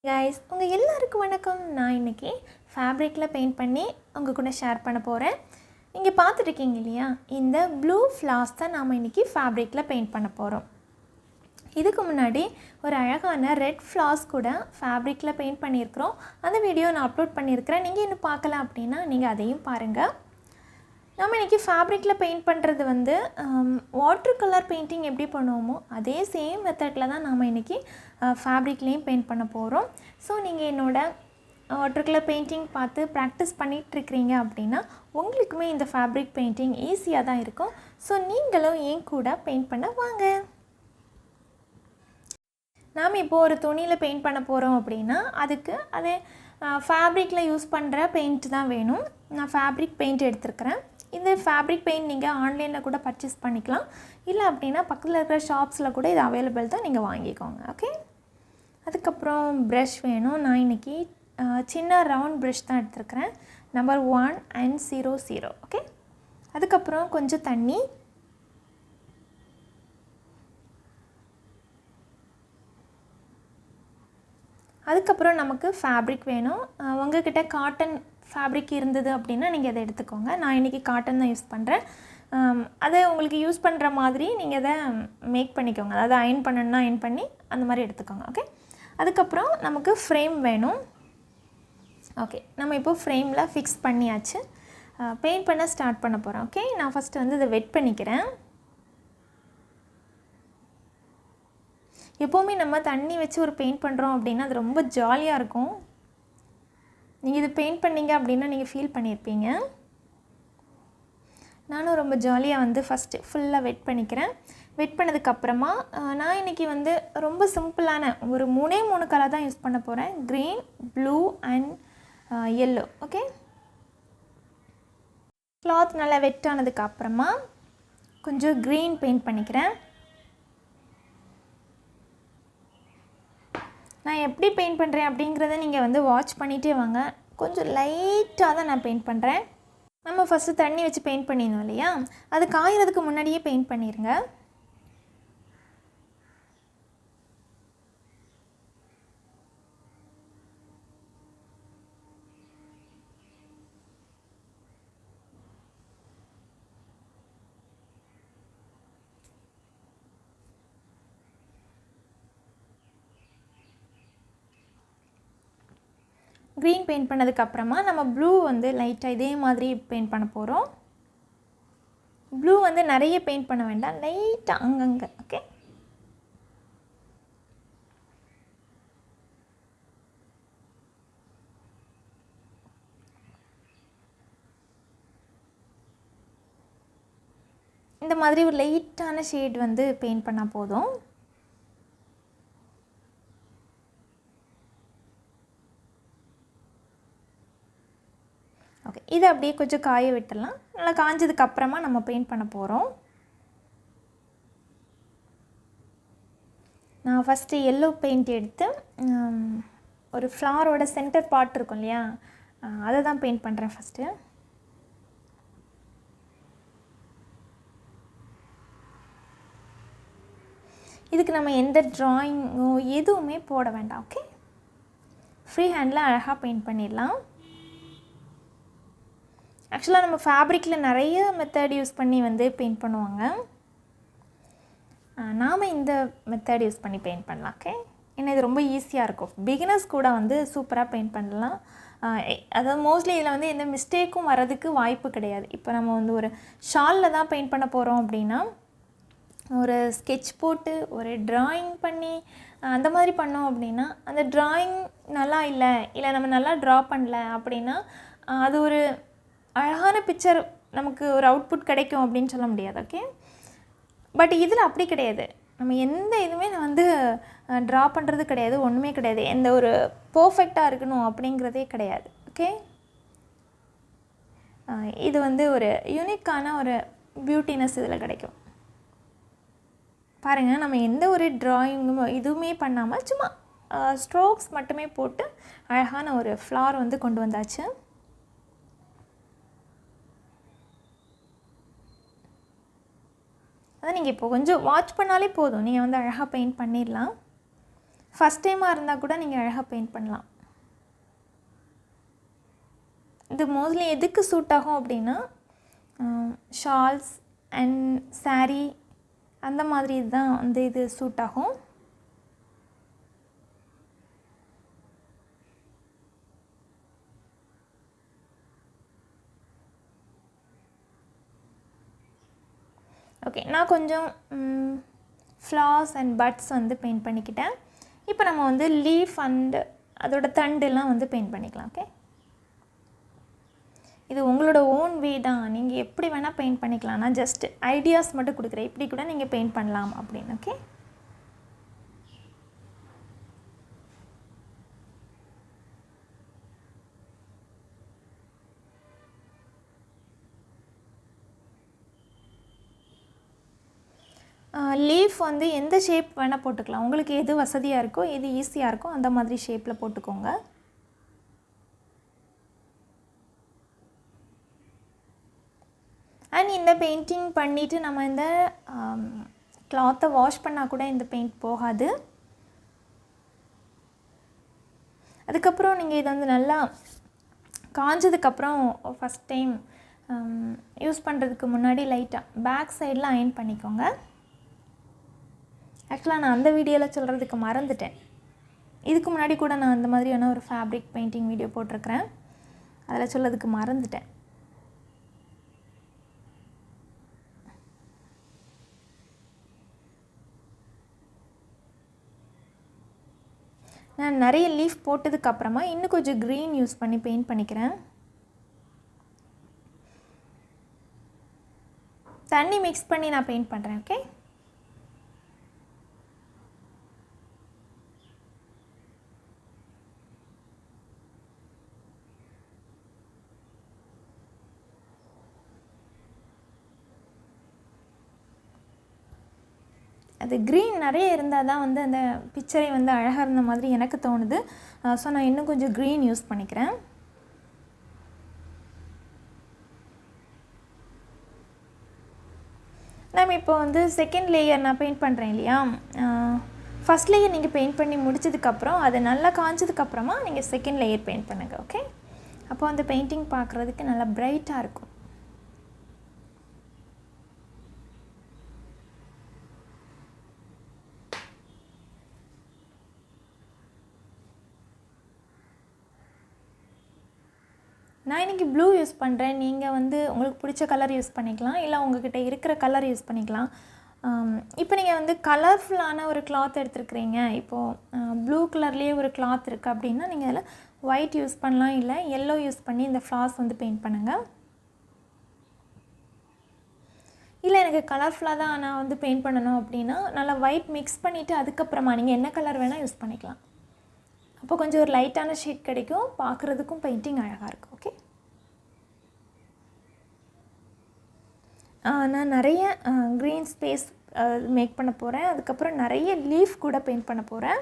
guys, உங்கள் எல்லாருக்கும் வணக்கம். நான் இன்றைக்கி ஃபேப்ரிக்கில் பெயிண்ட் பண்ணி உங்கள் கூட ஷேர் பண்ண போகிறேன். நீங்கள் பார்த்துட்ருக்கீங்க இல்லையா, இந்த ப்ளூ ஃப்ளார்ஸ் தான் நாம் இன்றைக்கி ஃபேப்ரிக்கில் பெயிண்ட் பண்ண போகிறோம். இதுக்கு முன்னாடி ஒரு அழகான ரெட் ஃப்ளார்ஸ் கூட ஃபேப்ரிக்கில் பெயிண்ட் பண்ணியிருக்கிறோம். அந்த வீடியோ நான் அப்லோட் பண்ணியிருக்கிறேன். நீங்கள் இன்னும் பார்க்கல அப்படின்னா நீங்கள் அதையும் பாருங்கள். நம்ம இன்றைக்கி ஃபேப்ரிக்கில் பெயிண்ட் பண்ணுறது வந்து வாட்டர் கலர் பெயிண்டிங் எப்படி பண்ணுவோமோ அதே சேம் மெத்தடில் தான் நாம் இன்றைக்கி ஃபேப்ரிக்லேயும் பெயிண்ட் பண்ண போகிறோம். ஸோ நீங்கள் என்னோடய வாட்டர் கலர் பெயிண்டிங் பார்த்து ப்ராக்டிஸ் பண்ணிகிட்ருக்கிறீங்க அப்படின்னா உங்களுக்குமே இந்த ஃபேப்ரிக் பெயிண்டிங் ஈஸியாக தான் இருக்கும். ஸோ நீங்களும் என் கூட பெயிண்ட் பண்ண வாங்க. நாம் இப்போது ஒரு துணியில் பெயிண்ட் பண்ண போகிறோம் அப்படின்னா அதுக்கு அதே ஃபேப்ரிக்கில் யூஸ் பண்ணுற பெயிண்ட் தான் வேணும். நான் ஃபேப்ரிக் பெயிண்ட் எடுத்துருக்கிறேன். இந்த ஃபேப்ரிக் பெயிண்ட் நீங்கள் ஆன்லைனில் கூட பர்ச்சேஸ் பண்ணிக்கலாம். இல்லை அப்படின்னா பக்கத்தில் இருக்கிற ஷாப்ஸில் கூட இது அவைலபிள் தான், நீங்கள் வாங்கிக்கோங்க. ஓகே, அதுக்கப்புறம் ப்ரஷ் வேணும். நான் இன்றைக்கி சின்ன ரவுண்ட் ப்ரஷ் தான் எடுத்துருக்கிறேன், நம்பர் 1 and 00. ஓகே, அதுக்கப்புறம் கொஞ்சம் தண்ணி, அதுக்கப்புறம் நமக்கு ஃபேப்ரிக் வேணும். உங்கள்கிட்ட காட்டன் ஃபேப்ரிக் இருந்தது அப்படின்னா நீங்கள் அதை எடுத்துக்கோங்க. நான் இன்றைக்கி காட்டன் தான் யூஸ் பண்ணுறேன். அதை உங்களுக்கு யூஸ் பண்ணுற மாதிரி நீங்கள் அதை மேக் பண்ணிக்கோங்க. அதாவது அயன் பண்ணணுன்னா அயன் பண்ணி அந்த மாதிரி எடுத்துக்கோங்க. ஓகே, அதுக்கப்புறம் நமக்கு ஃப்ரேம் வேணும். ஓகே, நம்ம இப்போது ஃப்ரேமில் ஃபிக்ஸ் பண்ணியாச்சு. பெயிண்ட் பண்ண ஸ்டார்ட் பண்ண போகிறோம். ஓகே, நான் ஃபஸ்ட்டு வந்து இதை வெட் பண்ணிக்கிறேன். எப்போவுமே நம்ம தண்ணி வச்சு ஒரு பெயிண்ட் பண்ணுறோம் அப்படின்னா அது ரொம்ப ஜாலியாக இருக்கும். நீங்கள் இது பெயிண்ட் பண்ணிங்க அப்படின்னா நீங்கள் ஃபீல் பண்ணியிருப்பீங்க. நானும் ரொம்ப ஜாலியாக வந்து ஃபஸ்ட்டு ஃபுல்லாக வெட் பண்ணிக்கிறேன். வெட் பண்ணதுக்கப்புறமா நான் இன்றைக்கி வந்து ரொம்ப சிம்பிளான ஒரு 3 கலர் தான் யூஸ் பண்ண போகிறேன். Green, blue and yellow. Okay, cloth நல்லா வெட் ஆனதுக்கப்புறமா கொஞ்சம் க்ரீன் பெயிண்ட் பண்ணிக்கிறேன். நான் எப்படி பெயிண்ட் பண்ணுறேன் அப்படிங்கிறத நீங்கள் வந்து வாட்ச் பண்ணிகிட்டே வாங்க. கொஞ்சம் லைட்டாக தான் நான் பெயிண்ட் பண்ணுறேன். நம்ம ஃபஸ்ட்டு தண்ணி வச்சு பெயிண்ட் பண்ணிடணும் இல்லையா, அது காயறதுக்கு முன்னாடியே பெயிண்ட் பண்ணிடுங்க. க்ரீன் பெயிண்ட் பண்ணதுக்கப்புறமா நம்ம ப்ளூ வந்து லைட்டாக இதே மாதிரி பெயிண்ட் பண்ண போகிறோம். ப்ளூ வந்து நிறைய பெயிண்ட் பண்ண வேண்டாம், லைட்டாக அங்கங்கே. ஓகே, இந்த மாதிரி ஒரு லைட்டான ஷேட் வந்து பெயிண்ட் பண்ணால் போதும். ஓகே, இதை அப்படியே கொஞ்சம் காய விட்டுடலாம். நல்லா காஞ்சதுக்கப்புறமா நம்ம பெயிண்ட் பண்ண போகிறோம். நான் ஃபஸ்ட்டு எல்லோ பெயிண்ட் எடுத்து ஒரு ஃப்ளாரோட சென்டர் பார்ட் இருக்கும் இல்லையா, அதை தான் பெயிண்ட் பண்ணுறேன் ஃபஸ்ட்டு. இதுக்கு நம்ம எந்த ட்ராயிங்கோ எதுவுமே போட வேண்டாம். ஓகே, ஃப்ரீ ஹேண்டில் அழகாக பெயிண்ட் பண்ணிடலாம். ஆக்சுவலாக நம்ம ஃபேப்ரிக்கில் நிறைய மெத்தட் யூஸ் பண்ணி வந்து பெயிண்ட் பண்ணுவாங்க. நாம் இந்த மெத்தட் யூஸ் பண்ணி பெயிண்ட் பண்ணலாம். ஓகே, ஏன்னா இது ரொம்ப ஈஸியாக இருக்கும். பிகினர்ஸ் கூட வந்து சூப்பராக பெயிண்ட் பண்ணலாம். அதாவது மோஸ்ட்லி இதில் வந்து எந்த மிஸ்டேக்கும் வர்றதுக்கு வாய்ப்பு கிடையாது. இப்போ நம்ம வந்து ஒரு ஷாலில் தான் பெயிண்ட் பண்ண போகிறோம் அப்படின்னா ஒரு ஸ்கெட்ச் போட்டு ஒரு ட்ராயிங் பண்ணி அந்த மாதிரி பண்ணோம் அப்படின்னா அந்த ட்ராயிங் நல்லா இல்லை நம்ம நல்லா ட்ரா பண்ணல அப்படின்னா அது ஒரு அழகான பிக்சர் நமக்கு ஒரு அவுட்புட் கிடைக்கும் அப்படின்னு சொல்ல முடியாது. ஓகே, பட் இதில் அப்படி கிடையாது. நம்ம எந்த இதுவுமே நான் வந்து ட்ரா பண்ணுறது கிடையாது, ஒன்றுமே கிடையாது. எந்த ஒரு பர்ஃபெக்டாக இருக்கணும் அப்படிங்கிறதே கிடையாது. ஓகே, இது வந்து ஒரு யூனிக்கான ஒரு பியூட்டினஸ் இதில் கிடைக்கும். பாருங்கள், நம்ம எந்த ஒரு ட்ராயிங்கும் இதுவுமே பண்ணாமல் சும்மா ஸ்ட்ரோக்ஸ் மட்டுமே போட்டு அழகான ஒரு ஃப்ளார் வந்து கொண்டு வந்தாச்சு. அதை நீங்கள் இப்போ கொஞ்சம் வாட்ச் பண்ணாலே போதும், நீங்கள் வந்து அழகாக பெயிண்ட் பண்ணிடலாம். ஃபஸ்ட் டைமாக இருந்தால் கூட நீங்கள் அழகாக பெயிண்ட் பண்ணலாம். இது மோஸ்ட்லி எதுக்கு சூட் ஆகும் அப்படின்னா ஷால்ஸ் அண்ட் சாரீ அந்த மாதிரி தான் வந்து இது சூட் ஆகும். ஓகே, நான் கொஞ்சம் ஃப்ளார்ஸ் அண்ட் பட்ஸ் வந்து பெயிண்ட் பண்ணிக்கிட்டேன். இப்போ நம்ம வந்து லீஃப் அண்ட் அதோட தண்டுலாம் வந்து பெயிண்ட் பண்ணிக்கலாம். ஓகே, இது உங்களோட ஓன் வே தான், நீங்கள் எப்படி வேணால் பெயிண்ட் பண்ணிக்கலாம். நான் ஜஸ்ட் ஐடியாஸ் மட்டும் கொடுக்குறேன், இப்படி கூட நீங்கள் பெயிண்ட் பண்ணலாம் அப்படின்னு. ஓகே, லீஃப் வந்து எந்த ஷேப் வேணால் போட்டுக்கலாம். உங்களுக்கு எது வசதியாக இருக்கோ, எது ஈஸியாக இருக்கோ அந்த மாதிரி ஷேப்பில் போட்டுக்கோங்க. அண்ட் இந்த பெயிண்டிங் பண்ணிவிட்டு நம்ம இந்த கிளாத்தை வாஷ் பண்ணால் கூட இந்த பெயிண்ட் போகாது. அதுக்கப்புறம் நீங்கள் இதை வந்து நல்லா காஞ்சதுக்கப்புறம் ஃபஸ்ட் டைம் யூஸ் பண்ணுறதுக்கு முன்னாடி லைட்டாக பேக் சைடில் அயர்ன் பண்ணிக்கோங்க. ஆக்சுவலாக நான் அந்த வீடியோவில் சொல்கிறதுக்கு மறந்துட்டேன். இதுக்கு முன்னாடி கூட நான் அந்த மாதிரியான ஒரு ஃபேப்ரிக் பெயிண்டிங் வீடியோ போட்டிருக்கிறேன், அதில் சொல்லதுக்கு மறந்துட்டேன். நான் நிறைய லீஃப் போட்டதுக்கப்புறமா இன்னும் கொஞ்சம் க்ரீன் யூஸ் பண்ணி பெயிண்ட் பண்ணிக்கிறேன். தண்ணி மிக்ஸ் பண்ணி நான் பெயிண்ட் பண்ணுறேன். ஓகே, அது க்ரீன் நிறைய இருந்தால் தான் வந்து அந்த பிக்சரே வந்து அழகாக இருந்த மாதிரி எனக்கு தோணுது. ஸோ நான் இன்னும் கொஞ்சம் க்ரீன் யூஸ் பண்ணிக்கிறேன். நம்ம இப்போ வந்து செகண்ட் லேயர் நான் பெயிண்ட் பண்ணுறேன் இல்லையா, ஃபஸ்ட் லேயர் நீங்கள் பெயிண்ட் பண்ணி முடிச்சதுக்கப்புறம் அது நல்லா காஞ்சதுக்கப்புறமா நீங்கள் செகண்ட் லேயர் பெயிண்ட் பண்ணுங்கள். ஓகே, அப்போ அந்த பெயிண்டிங் பார்க்குறதுக்கு நல்லா பிரைட்டாக இருக்கும். நான் இன்றைக்கி ப்ளூ யூஸ் பண்ணுறேன். நீங்கள் வந்து உங்களுக்கு பிடிச்ச கலர் யூஸ் பண்ணிக்கலாம், இல்லை உங்கள்கிட்ட இருக்கிற கலர் யூஸ் பண்ணிக்கலாம். இப்போ நீங்கள் வந்து கலர்ஃபுல்லான ஒரு கிளாத் எடுத்துருக்குறீங்க, இப்போது ப்ளூ கலர்லேயே ஒரு கிளாத் இருக்குது அப்படின்னா நீங்கள் அதில் ஒயிட் யூஸ் பண்ணலாம், இல்லை எல்லோ யூஸ் பண்ணி இந்த ஃப்ளார்ஸ் வந்து பெயிண்ட் பண்ணுங்கள். இல்லை எனக்கு கலர்ஃபுல்லாக தான் நான் வந்து பெயிண்ட் பண்ணணும் அப்படின்னா நல்லா ஒயிட் மிக்ஸ் பண்ணிவிட்டு அதுக்கப்புறமா நீங்கள் என்ன கலர் வேணால் யூஸ் பண்ணிக்கலாம். அப்போ கொஞ்சம் ஒரு லைட்டான ஷேட் கிடைக்கும், பார்க்குறதுக்கும் பெயிண்டிங் அழகாக இருக்கும். ஓகே, நான் நிறைய க்ரீன் ஸ்பேஸ் மேக் பண்ண போகிறேன். அதுக்கப்புறம் நிறைய லீஃப் கூட பெயிண்ட் பண்ண போகிறேன்.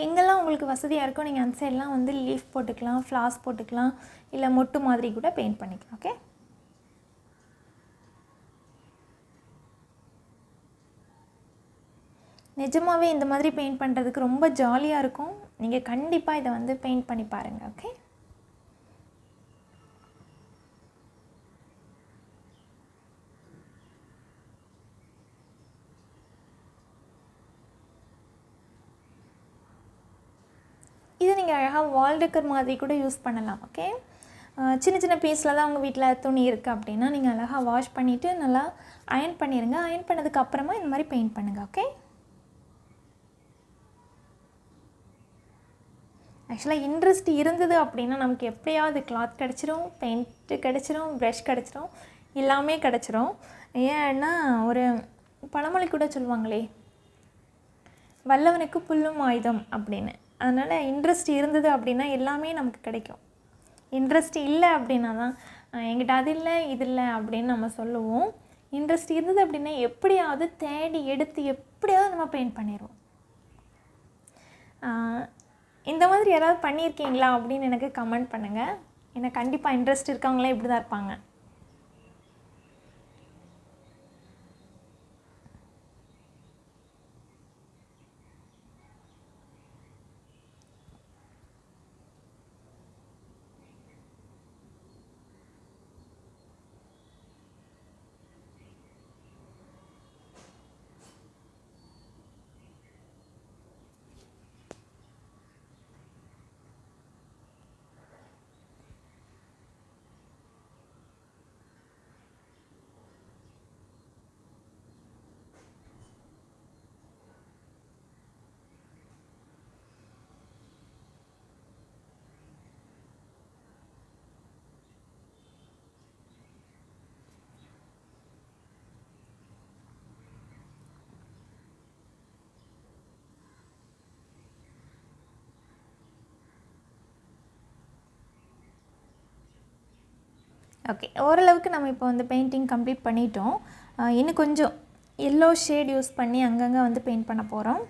எங்கெல்லாம் உங்களுக்கு வசதியாக இருக்கோ நீங்கள் அந்த சைடெலாம் வந்து லீஃப் போட்டுக்கலாம், ஃப்ளார்ஸ் போட்டுக்கலாம், இல்லை மொட்டு மாதிரி கூட பெயிண்ட் பண்ணிக்கலாம். ஓகே, நிஜமாகவே இந்த மாதிரி பெயிண்ட் பண்ணுறதுக்கு ரொம்ப ஜாலியாக இருக்கும். நீங்கள் கண்டிப்பாக இதை வந்து பெயிண்ட் பண்ணி பாருங்கள். ஓகே, இது நீங்கள் அழகாக வால் டெக்கர் மாதிரி கூட யூஸ் பண்ணலாம். ஓகே, சின்ன சின்ன பீஸில் தான் உங்கள் வீட்டில் துணி இருக்குது அப்படின்னா நீங்கள் அழகாக வாஷ் பண்ணிவிட்டு நல்லா அயர்ன் பண்ணிடுங்க. அயர்ன் பண்ணதுக்கப்புறமா இந்த மாதிரி பெயிண்ட் பண்ணுங்கள். ஓகே, ஆக்சுவலாக இன்ட்ரெஸ்ட் இருந்தது அப்படின்னா நமக்கு எப்படியாவது கிளாத் கிடச்சிரும், பெயிண்ட்டு கிடச்சிரும், ப்ரஷ் கிடச்சிரும், எல்லாமே கிடச்சிரும். ஏன்னா ஒரு பழமொழி கூட சொல்லுவாங்களே, வல்லவனுக்கு புல்லும் ஆயுதம் அப்படின்னு. அதனால் இன்ட்ரெஸ்ட் இருந்தது அப்படின்னா எல்லாமே நமக்கு கிடைக்கும். இன்ட்ரெஸ்ட் இல்லை அப்படின்னா தான் என்கிட்ட அது இல்லை இது இல்லை அப்படின்னு நம்ம சொல்லுவோம். இன்ட்ரெஸ்ட் இருந்தது அப்படின்னா எப்படியாவது தேடி எடுத்து எப்படியாவது நம்ம பெயிண்ட் பண்ணிடுவோம். இந்த மாதிரி யாராவது பண்ணியிருக்கீங்களா அப்படின்னு எனக்கு கமெண்ட் பண்ணுங்கள். ஏன்னா கண்டிப்பாக இன்ட்ரெஸ்ட் இருக்கவங்களாம் இப்படி தான் இருப்பாங்க. ஓகே, ஓரளவுக்கு நம்ம இப்போ வந்து பெயிண்டிங் கம்ப்ளீட் பண்ணிட்டோம். இன்னும் கொஞ்சம் எல்லோ ஷேட் யூஸ் பண்ணி அங்கங்கே வந்து பெயிண்ட் பண்ண போகிறோம்.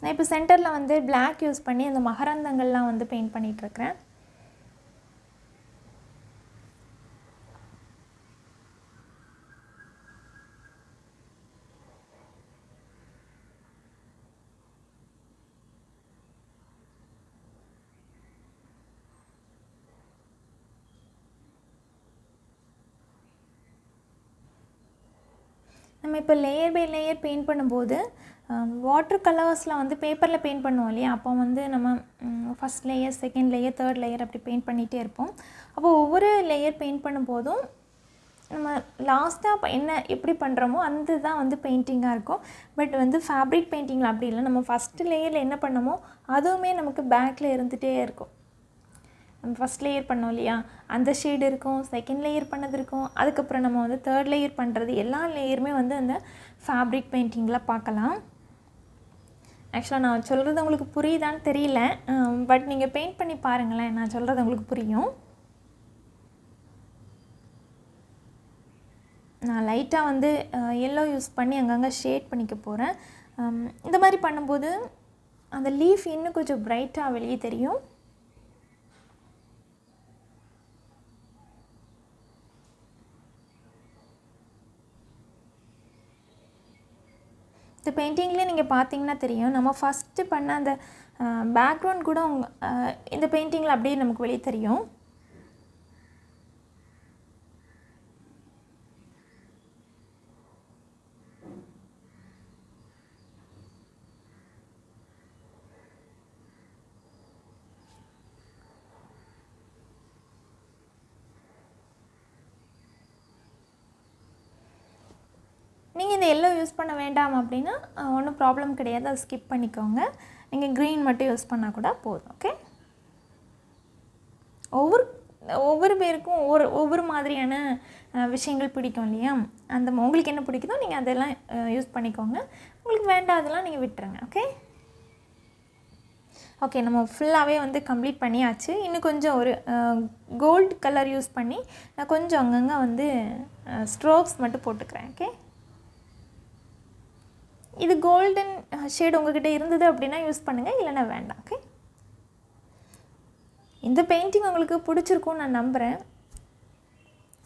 நான் இப்போ சென்டரில் வந்து பிளாக் யூஸ் பண்ணி அந்த மகரந்தங்கள்லாம் வந்து பெயிண்ட் பண்ணிகிட்ருக்கிறேன். நம்ம இப்போ லேயர் பை லேயர் பெயிண்ட் பண்ணும்போது வாட்டர் கலர்ஸில் வந்து பேப்பரில் பெயிண்ட் பண்ணுவோம் இல்லையா, அப்போ வந்து நம்ம first layer, second layer, third layer அப்படி பெயிண்ட் பண்ணிகிட்டே இருப்போம். அப்போ ஒவ்வொரு லேயர் பெயிண்ட் பண்ணும்போதும் நம்ம லாஸ்ட்டாக என்ன எப்படி பண்ணுறோமோ அந்த தான் வந்து பெயிண்டிங்காக இருக்கும். பட் வந்து ஃபேப்ரிக் பெயிண்டிங்கில் அப்படி இல்லை. நம்ம ஃபஸ்ட்டு லேயரில் என்ன பண்ணமோ அதுவுமே நமக்கு பேக்கில் இருந்துகிட்டே இருக்கும். நம்ம ஃபஸ்ட் லேயர் பண்ணோம் இல்லையா, அந்த ஷேடு இருக்கும், செகண்ட் லேயர் பண்ணது இருக்கும், அதுக்கப்புறம் நம்ம வந்து தேர்ட் லேயர் பண்ணுறது, எல்லா லேயருமே வந்து அந்த ஃபேப்ரிக் பெயிண்டிங்கில் பார்க்கலாம். ஆக்சுவலாக நான் சொல்கிறது உங்களுக்கு புரியுதான்னு தெரியல, பட் நீங்கள் பெயிண்ட் பண்ணி பாருங்களேன், நான் சொல்கிறது உங்களுக்கு புரியும். நான் லைட்டாக வந்து எல்லோ யூஸ் பண்ணி அங்கங்கே ஷேட் பண்ணிக்க போகிறேன். இந்த மாதிரி பண்ணும்போது அந்த லீஃப் இன்னும் கொஞ்சம் பிரைட்டாக வெளியே தெரியும். இந்த பெயிண்டிங்லேயே நீங்கள் பார்த்தீங்கன்னா தெரியும், நம்ம ஃபஸ்ட்டு பண்ண அந்த பேக்ரவுண்ட் கூட இந்த பெயிண்டிங்கில் அப்படியே நமக்கு வெளியே தெரியும். நீங்கள் இந்த எல்லோ யூஸ் பண்ண வேண்டாம் அப்படின்னா ஒன்றும் ப்ராப்ளம் கிடையாது, அதை ஸ்கிப் பண்ணிக்கோங்க. நீங்கள் க்ரீன் மட்டும் யூஸ் பண்ணால் கூட போதும். ஓகே, ஒவ்வொரு பேருக்கும் ஒவ்வொரு மாதிரியான விஷயங்கள் பிடிக்கும் இல்லையா, அந்த உங்களுக்கு என்ன பிடிக்குதோ நீங்கள் அதெல்லாம் யூஸ் பண்ணிக்கோங்க. உங்களுக்கு வேண்டாம் அதெல்லாம் நீங்கள் விட்டுருங்க. ஓகே, நம்ம ஃபுல்லாகவே வந்து கம்ப்ளீட் பண்ணியாச்சு. இன்னும் கொஞ்சம் ஒரு கோல்டு கலர் யூஸ் பண்ணி நான் கொஞ்சம் அங்கங்கே வந்து ஸ்ட்ரோக்ஸ் மட்டும் போட்டுக்கிறேன். ஓகே, இது கோல்டன் ஷேட் உங்கள்கிட்ட இருந்தது அப்படின்னா யூஸ் பண்ணுங்கள், இல்லைன்னா வேண்டாம். ஓகே, இந்த பெயிண்டிங் உங்களுக்கு பிடிச்சிருக்கும்னு நான் நம்புகிறேன்.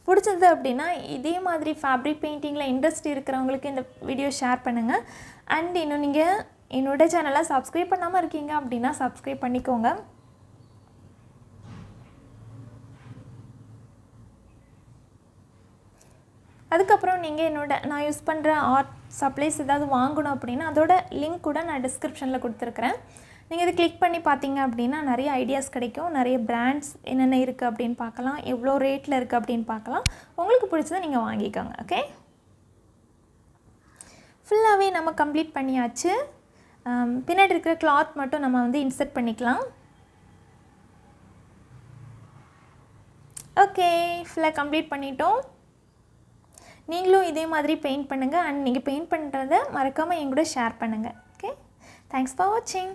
பிடிச்சது அப்படின்னா இதே மாதிரி ஃபேப்ரிக் பெயிண்டிங்கில் இன்ட்ரெஸ்ட் இருக்கிறவங்களுக்கு இந்த வீடியோ ஷேர் பண்ணுங்கள். அண்ட் இன்னும் நீங்கள் என்னோட சேனலை சப்ஸ்கிரைப் பண்ணாமல் இருக்கீங்க அப்படின்னா சப்ஸ்கிரைப் பண்ணிக்கோங்க. அதுக்கப்புறம் நீங்கள் நான் யூஸ் பண்ணுற ஆர்ட் சப்ளைஸ் ஏதாவது வாங்கணும் அப்படின்னா அதோட லிங்க் கூட நான் டிஸ்கிரிப்ஷனில் கொடுத்துருக்குறேன். நீங்கள் இதை கிளிக் பண்ணி பார்த்தீங்க அப்படின்னா நிறைய ஐடியாஸ் கிடைக்கும். நிறைய பிராண்ட்ஸ் என்னென்ன இருக்குது அப்படின்னு பார்க்கலாம், எவ்வளோ ரேட்டில் இருக்குது அப்படின்னு பார்க்கலாம். உங்களுக்கு பிடிச்சதை நீங்கள் வாங்கிக்கோங்க. ஓகே, ஃபுல்லாகவே நம்ம கம்ப்ளீட் பண்ணியாச்சு. பின்னாடி இருக்கிற கிளாத் மட்டும் நம்ம வந்து இன்சர்ட் பண்ணிக்கலாம். ஓகே, ஃபுல்லாக கம்ப்ளீட் பண்ணிட்டோம். நீங்களும் இதே மாதிரி பெயிண்ட் பண்ணுங்கள். அண்ட் நீங்கள் பெயிண்ட் பண்ணுறதை மறக்காமல் என் கூட ஷேர் பண்ணுங்கள். ஓகே, தேங்க்ஸ் ஃபார் வாட்சிங்.